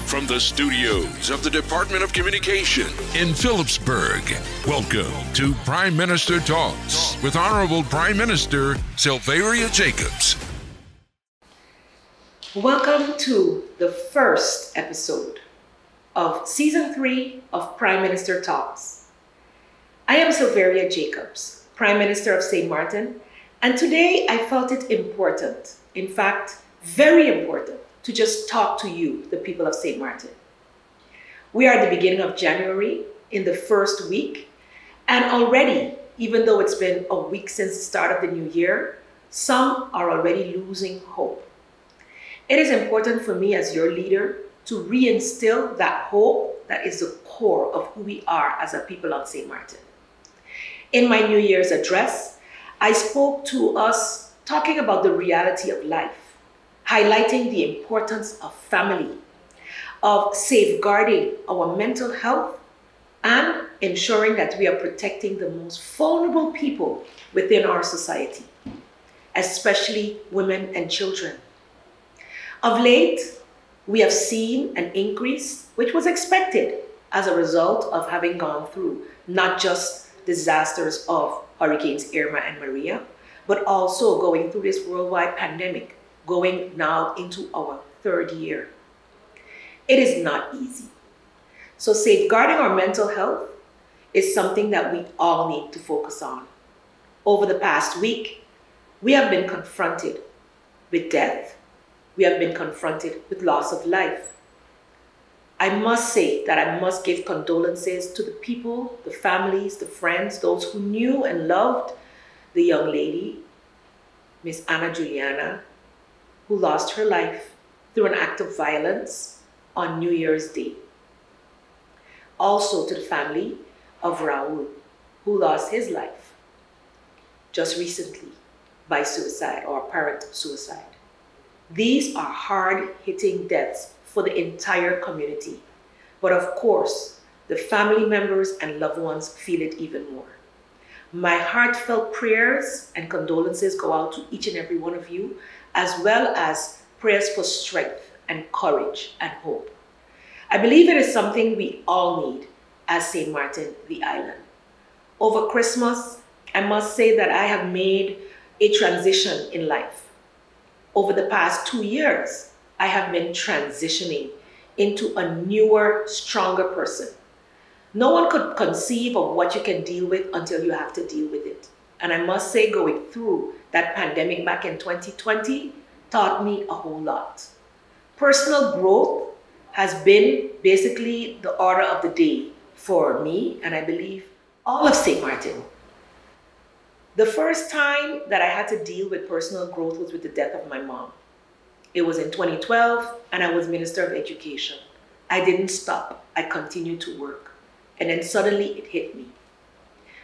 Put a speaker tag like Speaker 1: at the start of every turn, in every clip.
Speaker 1: From the studios of the Department of Communication in Phillipsburg, welcome to Prime Minister Talks with Honorable Prime Minister Sylvaria Jacobs.
Speaker 2: Welcome to the first episode of Season 3 of Prime Minister Talks. I am Sylvaria Jacobs, Prime Minister of St. Martin, and today I felt it important, in fact, very important, to just talk to you, the people of St. Martin. We are at the beginning of January, in the first week, and already, even though it's been a week since the start of the new year, some are already losing hope. It is important for me as your leader to reinstill that hope that is the core of who we are as a people of St. Martin. In my New Year's address, I spoke to us talking about the reality of life, highlighting the importance of family, of safeguarding our mental health, and ensuring that we are protecting the most vulnerable people within our society, especially women and children. Of late, we have seen an increase, which was expected as a result of having gone through not just disasters of Hurricanes Irma and Maria, but also going through this worldwide pandemic, going now into our third year. It is not easy. So safeguarding our mental health is something that we all need to focus on. Over the past week, we have been confronted with death. We have been confronted with loss of life. I must say that I must give condolences to the people, the families, the friends, those who knew and loved the young lady, Miss Anna Juliana, who lost her life through an act of violence on New Year's Day. Also to the family of Raul, who lost his life just recently by suicide or apparent suicide. These are hard-hitting deaths for the entire community. But of course, the family members and loved ones feel it even more. My heartfelt prayers and condolences go out to each and every one of you, as well as prayers for strength and courage and hope. I believe it is something we all need as St. Martin, the island. Over Christmas, I must say that I have made a transition in life. Over the past 2 years, I have been transitioning into a newer, stronger person. No one could conceive of what you can deal with until you have to deal with it. And I must say, going through that pandemic back in 2020 taught me a whole lot. Personal growth has been basically the order of the day for me, and I believe all of St. Martin. The first time that I had to deal with personal growth was with the death of my mom. It was in 2012, and I was Minister of Education. I didn't stop. I continued to work. And then suddenly it hit me.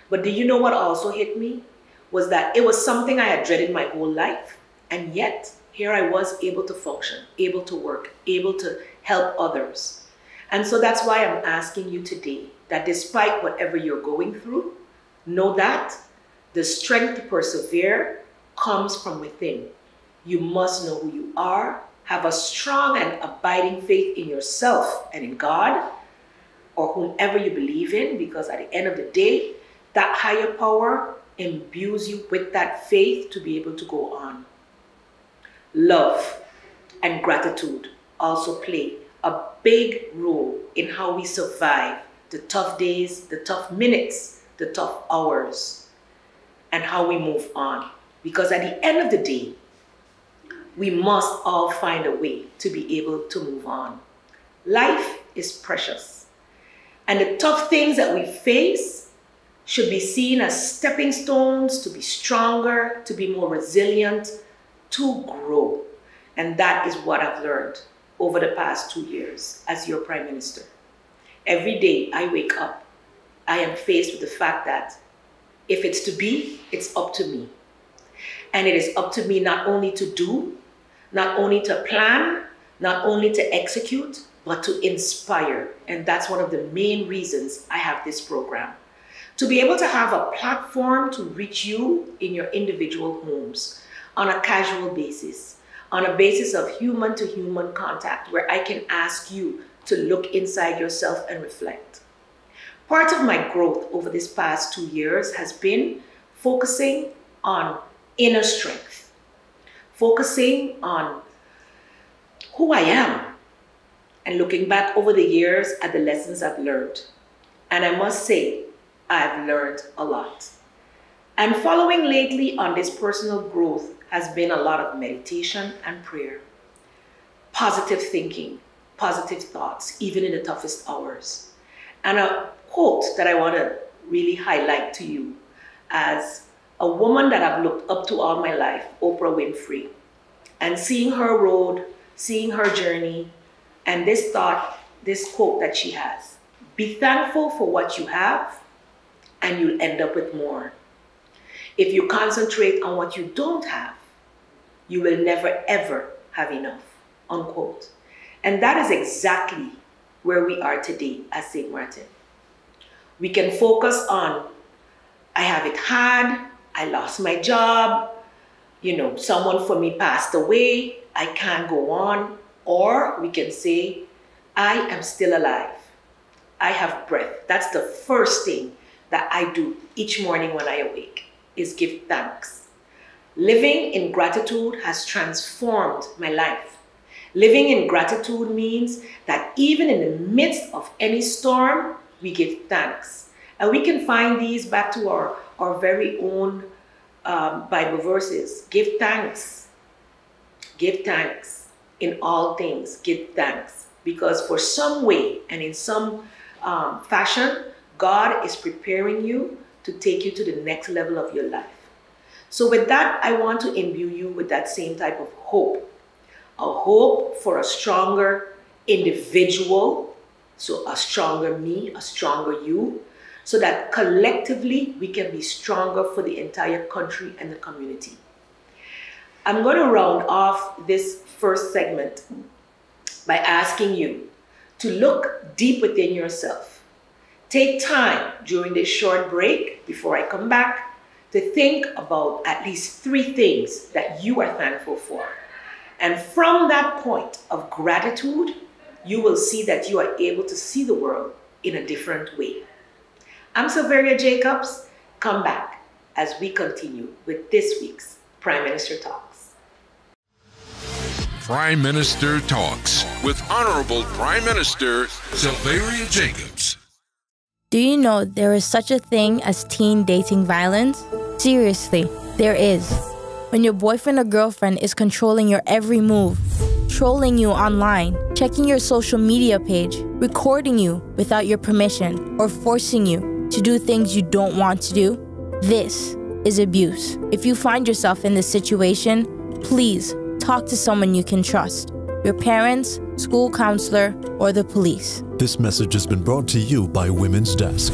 Speaker 2: But do you know what also hit me? Was that it was something I had dreaded my whole life, and yet here I was able to function, able to work, able to help others. And so that's why I'm asking you today that despite whatever you're going through, know that the strength to persevere comes from within. You must know who you are, have a strong and abiding faith in yourself and in God, or whomever you believe in, because at the end of the day, that higher power imbues you with that faith to be able to go on. Love and gratitude also play a big role in how we survive the tough days, the tough minutes, the tough hours, and how we move on. Because at the end of the day, we must all find a way to be able to move on. Life is precious. And the tough things that we face should be seen as stepping stones to be stronger, to be more resilient, to grow. And that is what I've learned over the past 2 years as your Prime Minister. Every day I wake up, I am faced with the fact that if it's to be, it's up to me. And it is up to me not only to do, not only to plan, not only to execute, but to inspire. And that's one of the main reasons I have this program. To be able to have a platform to reach you in your individual homes on a casual basis, on a basis of human-to-human contact, where I can ask you to look inside yourself and reflect. Part of my growth over this past 2 years has been focusing on inner strength, focusing on who I am, and looking back over the years at the lessons I've learned. And I must say, I've learned a lot. And following lately on this personal growth has been a lot of meditation and prayer, positive thinking, positive thoughts, even in the toughest hours. And a quote that I want to really highlight to you as a woman that I've looked up to all my life, Oprah Winfrey, and seeing her road, seeing her journey, and this thought, this quote that she has: be thankful for what you have and you'll end up with more. If you concentrate on what you don't have, you will never ever have enough, unquote. And that is exactly where we are today at St. Martin. We can focus on, I have it hard, I lost my job, someone for me passed away, I can't go on. Or we can say, I am still alive. I have breath. That's the first thing that I do each morning when I awake, is give thanks. Living in gratitude has transformed my life. Living in gratitude means that even in the midst of any storm, we give thanks. And we can find these back to our very own Bible verses. Give thanks. Give thanks. In all things, give thanks. Because for some way and in some fashion, God is preparing you to take you to the next level of your life. So with that, I want to imbue you with that same type of hope. A hope for a stronger individual, so a stronger me, a stronger you, so that collectively we can be stronger for the entire country and the community. I'm going to round off this first segment by asking you to look deep within yourself. Take time during this short break before I come back to think about at least 3 things that you are thankful for. And from that point of gratitude, you will see that you are able to see the world in a different way. I'm Sylveria Jacobs. Come back as we continue with this week's Prime Minister Talks.
Speaker 1: Prime Minister Talks with Honorable Prime Minister Sylveria Jacobs.
Speaker 3: Do you know there is such a thing as teen dating violence? Seriously, there is. When your boyfriend or girlfriend is controlling your every move, trolling you online, checking your social media page, recording you without your permission, or forcing you to do things you don't want to do, this is abuse. If you find yourself in this situation, please talk to someone you can trust. Your parents, school counselor, or the police.
Speaker 4: This message has been brought to you by Women's Desk.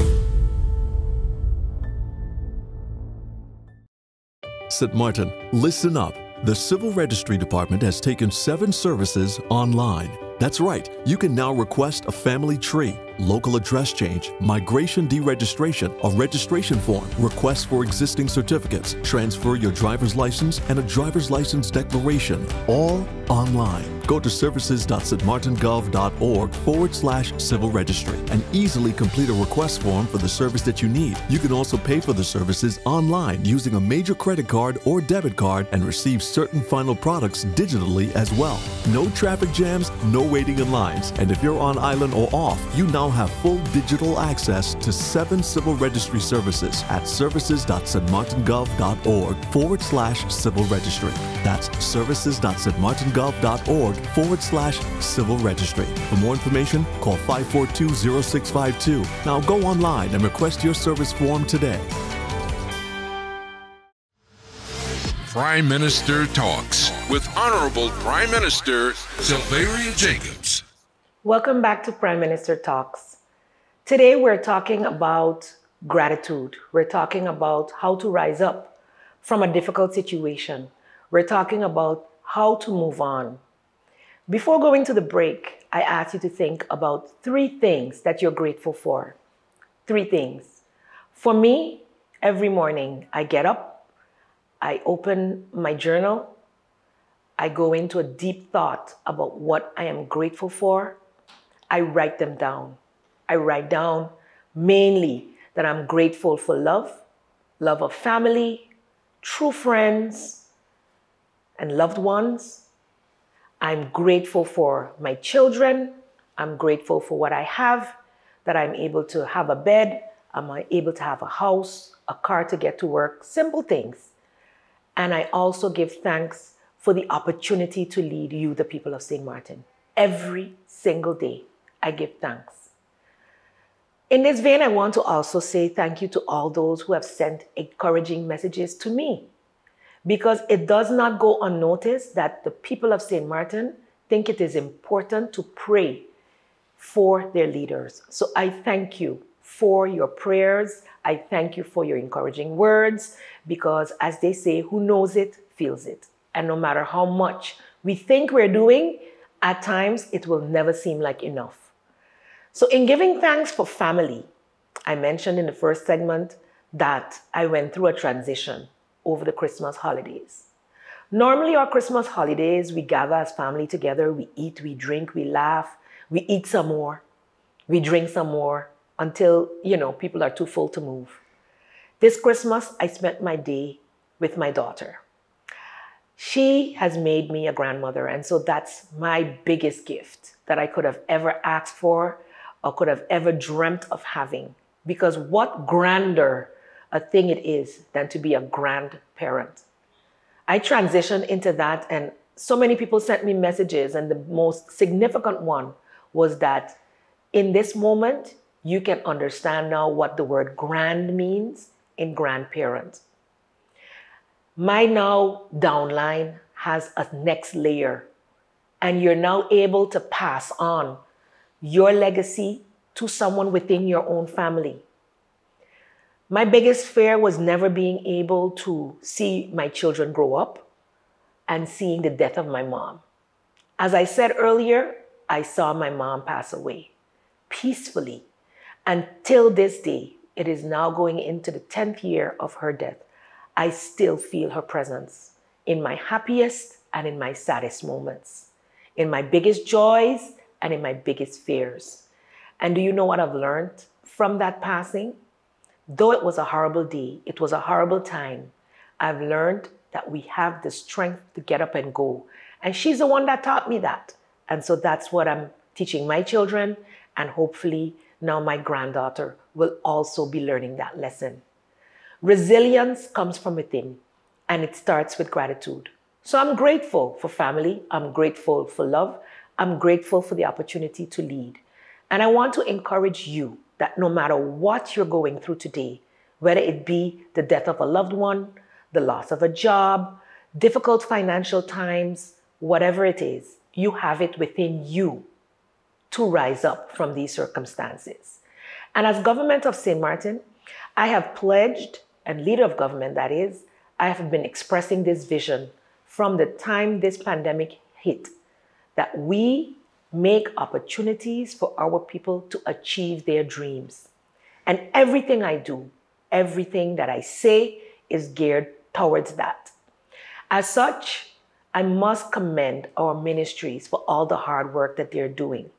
Speaker 4: St. Martin, listen up. The Civil Registry Department has taken 7 services online. That's right, you can now request a family tree, local address change, migration deregistration, a registration form, request for existing certificates, transfer your driver's license, and a driver's license declaration, all online. Go to services.stmartingov.org/civil registry and easily complete a request form for the service that you need. You can also pay for the services online using a major credit card or debit card and receive certain final products digitally as well. No traffic jams, no waiting in lines, and if you're on island or off, you now have full digital access to 7 civil registry services at services.stmartingov.org/civil registry. That's services.stmartingov.org/civil registry. For more information, call 542-0652. Now go online and request your service form today.
Speaker 1: Prime Minister Talks with Honorable Prime Minister Sylveria Jacobs.
Speaker 2: Welcome back to Prime Minister Talks. Today we're talking about gratitude. We're talking about how to rise up from a difficult situation. We're talking about how to move on. Before going to the break, I asked you to think about 3 things that you're grateful for. 3 things. For me, every morning I get up, I open my journal, I go into a deep thought about what I am grateful for, I write them down. I write down mainly that I'm grateful for love, love of family, true friends, and loved ones. I'm grateful for my children. I'm grateful for what I have, that I'm able to have a bed, I'm able to have a house, a car to get to work, simple things. And I also give thanks for the opportunity to lead you, the people of St. Martin. Every single day, I give thanks. In this vein, I want to also say thank you to all those who have sent encouraging messages to me, because it does not go unnoticed that the people of St. Martin think it is important to pray for their leaders. So I thank you for your prayers. I thank you for your encouraging words, because as they say, who knows it, feels it. And no matter how much we think we're doing, at times it will never seem like enough. So in giving thanks for family, I mentioned in the first segment that I went through a transition over the Christmas holidays. Normally our Christmas holidays, we gather as family together, we eat, we drink, we laugh, we eat some more, we drink some more until, people are too full to move. This Christmas, I spent my day with my daughter. She has made me a grandmother, and so that's my biggest gift that I could have ever asked for or could have ever dreamt of having. Because what grander a thing it is than to be a grandparent. I transitioned into that, and so many people sent me messages, and the most significant one was that in this moment, you can understand now what the word grand means in grandparent. My now downline has a next layer, and you're now able to pass on your legacy to someone within your own family. My biggest fear was never being able to see my children grow up and seeing the death of my mom. As I said earlier, I saw my mom pass away peacefully. Until this day, it is now going into the 10th year of her death. I still feel her presence in my happiest and in my saddest moments, in my biggest joys and in my biggest fears. And do you know what I've learned from that passing? Though it was a horrible day, it was a horrible time, I've learned that we have the strength to get up and go. And she's the one that taught me that. And so that's what I'm teaching my children, and hopefully now my granddaughter will also be learning that lesson. Resilience comes from within, and it starts with gratitude. So I'm grateful for family. I'm grateful for love. I'm grateful for the opportunity to lead. And I want to encourage you that no matter what you're going through today, whether it be the death of a loved one, the loss of a job, difficult financial times, whatever it is, you have it within you to rise up from these circumstances. And as government of St. Martin, I have pledged, and leader of government that is, I have been expressing this vision from the time this pandemic hit, that we make opportunities for our people to achieve their dreams. And everything I do, everything that I say is geared towards that. As such, I must commend our ministries for all the hard work that they're doing.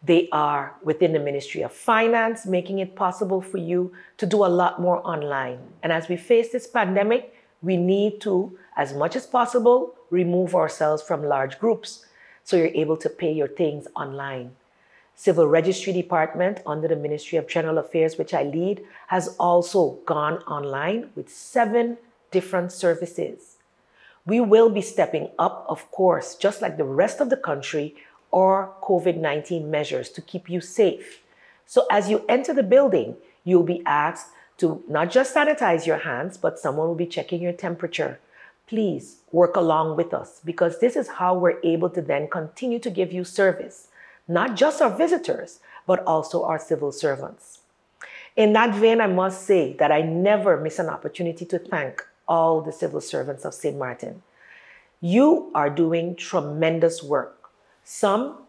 Speaker 2: They are within the Ministry of Finance, making it possible for you to do a lot more online. And as we face this pandemic, we need to, as much as possible, remove ourselves from large groups so you're able to pay your things online. Civil Registry Department under the Ministry of General Affairs, which I lead, has also gone online with 7 different services. We will be stepping up, of course, just like the rest of the country, or COVID-19 measures to keep you safe. So as you enter the building, you'll be asked to not just sanitize your hands, but someone will be checking your temperature. Please work along with us, because this is how we're able to then continue to give you service, not just our visitors, but also our civil servants. In that vein, I must say that I never miss an opportunity to thank all the civil servants of St. Martin. You are doing tremendous work. Some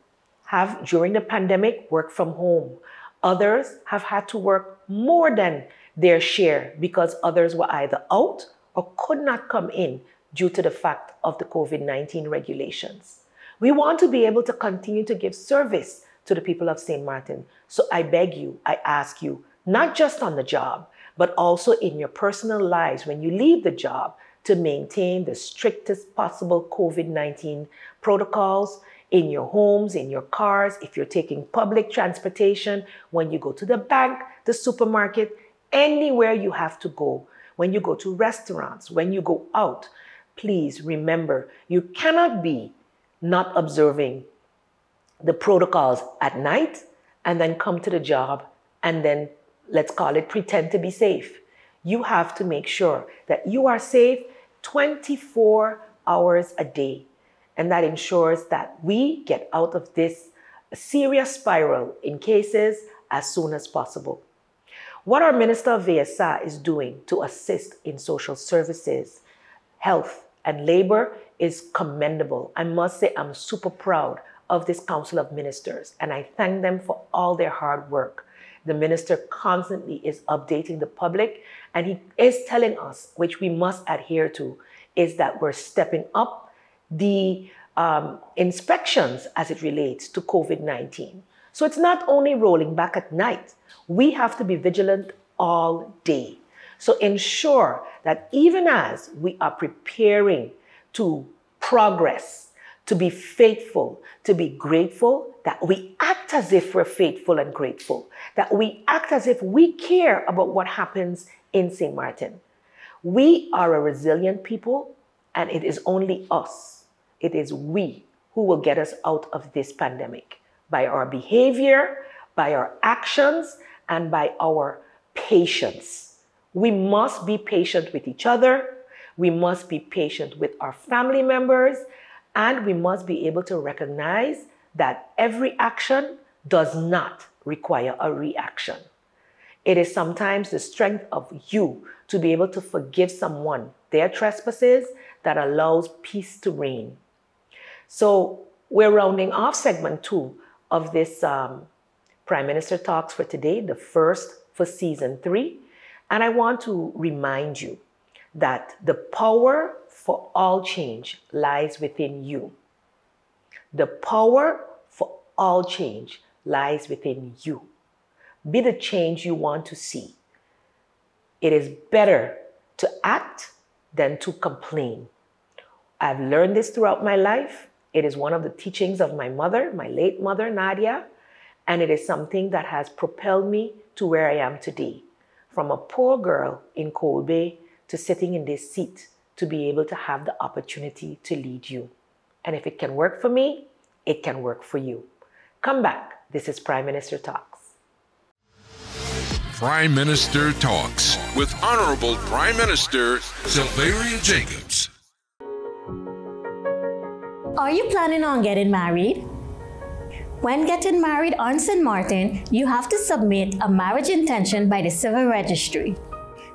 Speaker 2: have, during the pandemic, worked from home. Others have had to work more than their share because others were either out or could not come in due to the fact of the COVID-19 regulations. We want to be able to continue to give service to the people of St. Martin. So I beg you, I ask you, not just on the job, but also in your personal lives when you leave the job, to maintain the strictest possible COVID-19 protocols in your homes, in your cars, if you're taking public transportation, when you go to the bank, the supermarket, anywhere you have to go, when you go to restaurants, when you go out, please remember, you cannot be not observing the protocols at night and then come to the job and then, let's call it, pretend to be safe. You have to make sure that you are safe 24 hours a day. And that ensures that we get out of this serious spiral in cases as soon as possible. What our Minister of VSA is doing to assist in social services, health, and labor is commendable. I must say I'm super proud of this Council of Ministers, and I thank them for all their hard work. The minister constantly is updating the public, and he is telling us, which we must adhere to, is that we're stepping up the inspections as it relates to COVID-19. So it's not only rolling back at night. We have to be vigilant all day. So ensure that even as we are preparing to progress, to be faithful, to be grateful, that we act as if we're faithful and grateful, that we act as if we care about what happens in St. Martin. We are a resilient people, and it is only us, it is we who will get us out of this pandemic by our behavior, by our actions, and by our patience. We must be patient with each other. We must be patient with our family members, and we must be able to recognize that every action does not require a reaction. It is sometimes the strength of you to be able to forgive someone their trespasses that allows peace to reign. So we're rounding off segment 2 of this Prime Minister Talks for today, the first for season 3. And I want to remind you that the power for all change lies within you. The power for all change lies within you. Be the change you want to see. It is better to act than to complain. I've learned this throughout my life. It is one of the teachings of my mother, my late mother, Nadia, and it is something that has propelled me to where I am today. From a poor girl in Cold Bay to sitting in this seat to be able to have the opportunity to lead you. And if it can work for me, it can work for you. Come back. This is Prime Minister Talks.
Speaker 1: Prime Minister Talks with Honorable Prime Minister Sylvaria Jacobs.
Speaker 5: Are you planning on getting married? When getting married on St. Martin, you have to submit a marriage intention by the civil registry.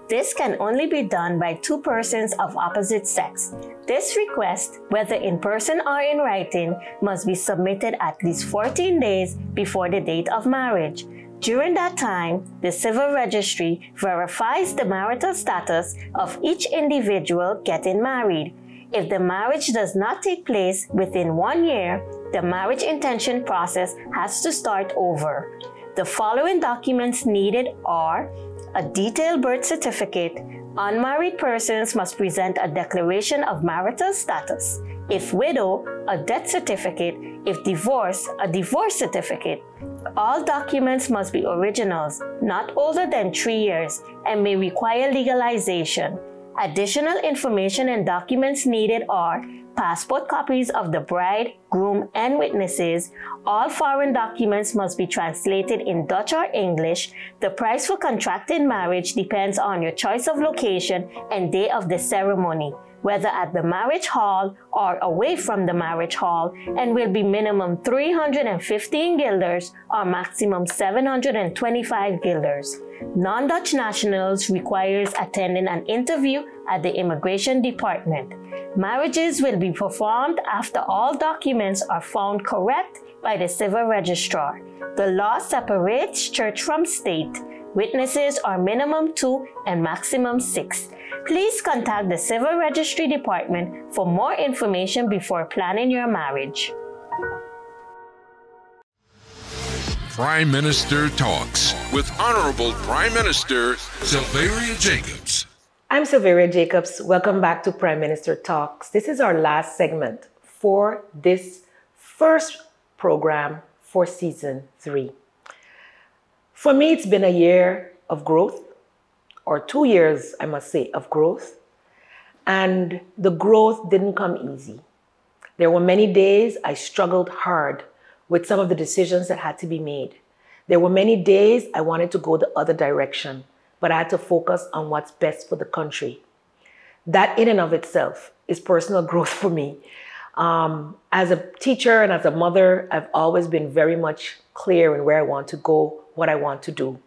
Speaker 5: This can only be done by 2 persons of opposite sex. This request, whether in person or in writing, must be submitted at least 14 days before the date of marriage. During that time, the civil registry verifies the marital status of each individual getting married. If the marriage does not take place within 1 year, the marriage intention process has to start over. The following documents needed are a detailed birth certificate. Unmarried persons must present a declaration of marital status. If widow, a death certificate. If divorce, a divorce certificate. All documents must be originals, not older than 3 years, and may require legalization. Additional information and documents needed are passport copies of the bride, groom, and witnesses. All foreign documents must be translated in Dutch or English. The price for contracting marriage depends on your choice of location and day of the ceremony, whether at the marriage hall or away from the marriage hall, and will be minimum 315 guilders or maximum 725 guilders. Non-Dutch nationals requires attending an interview at the immigration department. Marriages will be performed after all documents are found correct by the civil registrar. The law separates church from state. Witnesses are minimum 2 and maximum 6. Please contact the Civil Registry Department for more information before planning your marriage.
Speaker 1: Prime Minister Talks with Honorable Prime Minister Sylvaria Jacobs.
Speaker 2: I'm Sylvaria Jacobs. Welcome back to Prime Minister Talks. This is our last segment for this first program for season 3. For me, it's been a year of growth, or 2 years, I must say, of growth. And the growth didn't come easy. There were many days I struggled hard with some of the decisions that had to be made. There were many days I wanted to go the other direction, but I had to focus on what's best for the country. That in and of itself is personal growth for me. As a teacher and as a mother, I've always been very much clear in where I want to go, what I want to do.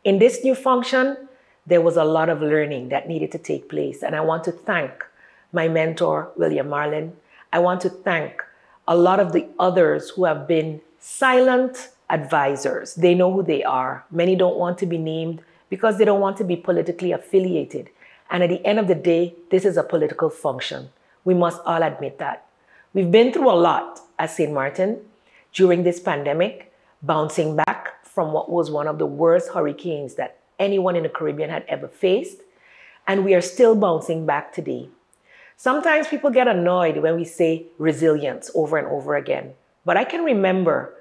Speaker 2: In this new function, there was a lot of learning that needed to take place. And I want to thank my mentor, William Marlin. I want to thank a lot of the others who have been silent advisors. They know who they are. Many don't want to be named because they don't want to be politically affiliated. And at the end of the day, this is a political function. We must all admit that. We've been through a lot at St. Martin during this pandemic, bouncing back from what was one of the worst hurricanes that anyone in the Caribbean had ever faced. And we are still bouncing back today. Sometimes people get annoyed when we say resilience over and over again. But I can remember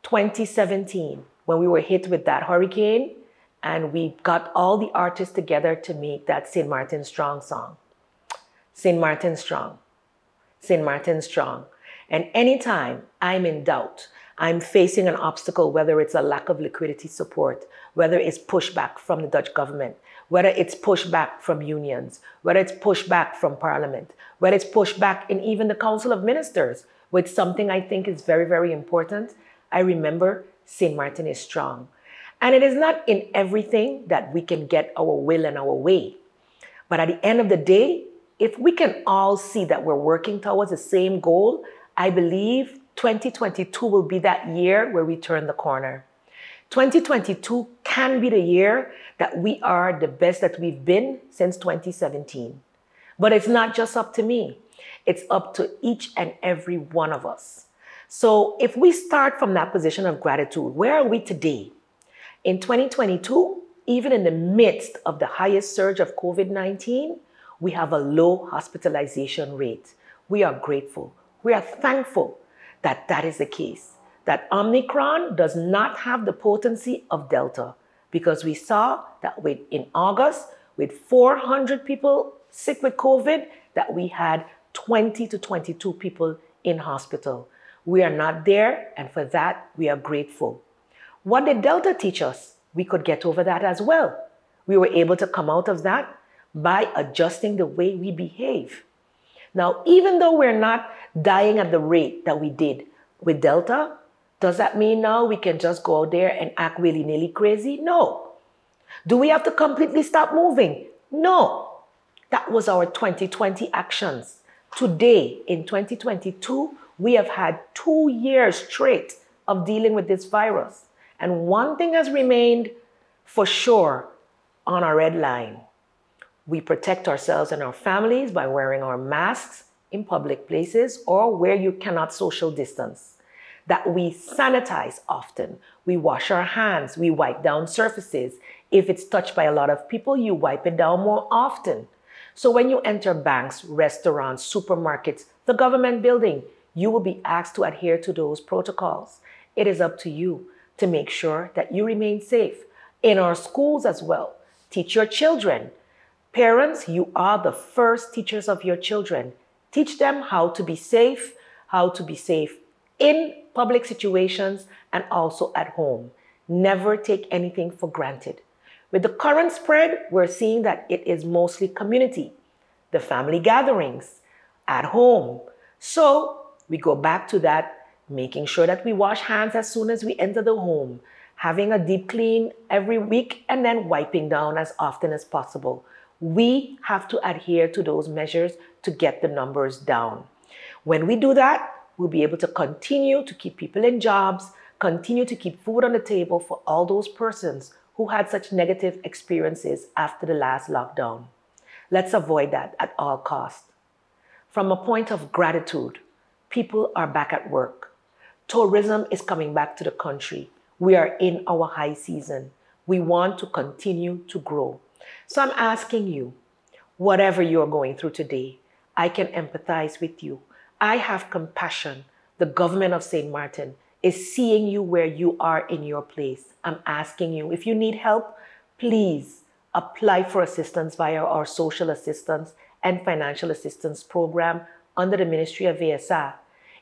Speaker 2: 2017 when we were hit with that hurricane and we got all the artists together to make that St. Martin Strong song. St. Martin Strong. St. Martin Strong. And anytime I'm in doubt, I'm facing an obstacle, whether it's a lack of liquidity support, whether it's pushback from the Dutch government, whether it's pushback from unions, whether it's pushback from Parliament, whether it's pushback in even the Council of Ministers, with something I think is very, very important, I remember St. Martin is strong. And it is not in everything that we can get our will and our way. But at the end of the day, if we can all see that we're working towards the same goal, I believe 2022 will be that year where we turn the corner. 2022 can be the year that we are the best that we've been since 2017. But it's not just up to me. It's up to each and every one of us. So if we start from that position of gratitude, where are we today? In 2022, even in the midst of the highest surge of COVID-19, we have a low hospitalization rate. We are grateful. We are thankful that that is the case, that Omicron does not have the potency of Delta, because we saw that in August, with 400 people sick with COVID, that we had 20 to 22 people in hospital. We are not there, and for that, we are grateful. What did Delta teach us? We could get over that as well. We were able to come out of that by adjusting the way we behave. Now, even though we're not dying at the rate that we did with Delta, does that mean now we can just go out there and act willy-nilly crazy? No. Do we have to completely stop moving? No. That was our 2020 actions. Today, in 2022, we have had 2 years straight of dealing with this virus. And one thing has remained for sure on our red line. We protect ourselves and our families by wearing our masks in public places or where you cannot social distance. That we sanitize often. We wash our hands. We wipe down surfaces. If it's touched by a lot of people, you wipe it down more often. So when you enter banks, restaurants, supermarkets, the government building, you will be asked to adhere to those protocols. It is up to you to make sure that you remain safe. In our schools as well, teach your children. Parents, you are the first teachers of your children. Teach them how to be safe in public situations and also at home. Never take anything for granted. With the current spread, we're seeing that it is mostly community, the family gatherings, at home. So we go back to that, making sure that we wash hands as soon as we enter the home, having a deep clean every week, and then wiping down as often as possible. We have to adhere to those measures to get the numbers down. When we do that, we'll be able to continue to keep people in jobs, continue to keep food on the table for all those persons who had such negative experiences after the last lockdown. Let's avoid that at all costs. From a point of gratitude, people are back at work. Tourism is coming back to the country. We are in our high season. We want to continue to grow. So I'm asking you, whatever you're going through today, I can empathize with you. I have compassion. The government of St. Martin is seeing you where you are in your place. I'm asking you, if you need help, please apply for assistance via our social assistance and financial assistance program under the Ministry of ASA.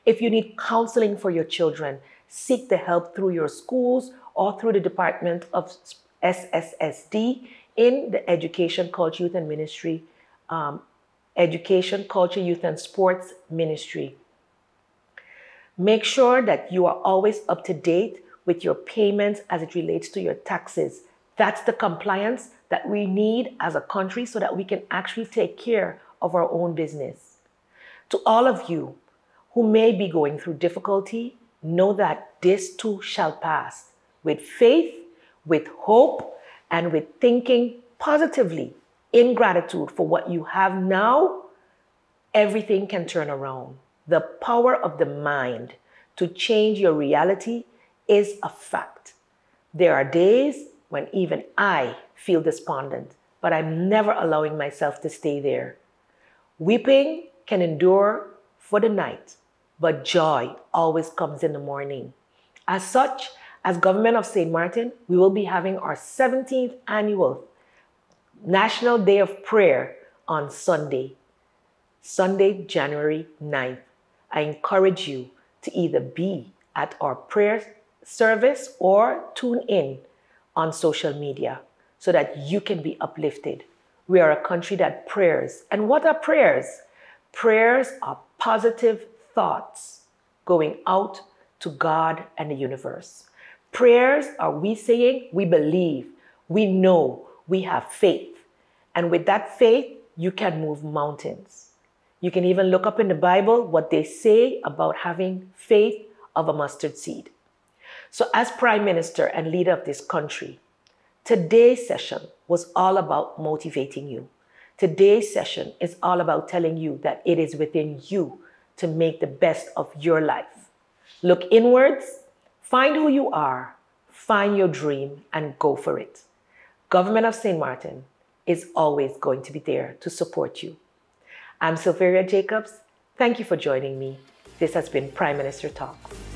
Speaker 2: If you need counseling for your children, seek the help through your schools or through the Department of SSSD in the Education, Culture, Youth and Ministry, Education, Culture, Youth and Sports Ministry. Make sure that you are always up to date with your payments as it relates to your taxes. That's the compliance that we need as a country so that we can actually take care of our own business. To all of you who may be going through difficulty, know that this too shall pass. With faith, with hope, and with thinking positively in gratitude for what you have now, everything can turn around. The power of the mind to change your reality is a fact. There are days when even I feel despondent, but I'm never allowing myself to stay there. Weeping can endure for the night, but joy always comes in the morning. As such, as Government of St. Martin, we will be having our 17th annual National Day of Prayer on Sunday, January 9th. I encourage you to either be at our prayer service or tune in on social media so that you can be uplifted. We are a country that prays. And what are prayers? Prayers are positive thoughts going out to God and the universe. Prayers are we saying we believe, we know, we have faith. And with that faith, you can move mountains. You can even look up in the Bible what they say about having faith of a mustard seed. So as Prime Minister and leader of this country, today's session was all about motivating you. Today's session is all about telling you that it is within you to make the best of your life. Look inwards, find who you are, find your dream, and go for it. Government of St. Martin is always going to be there to support you. I'm Sylveria Jacobs. Thank you for joining me. This has been Prime Minister Talks.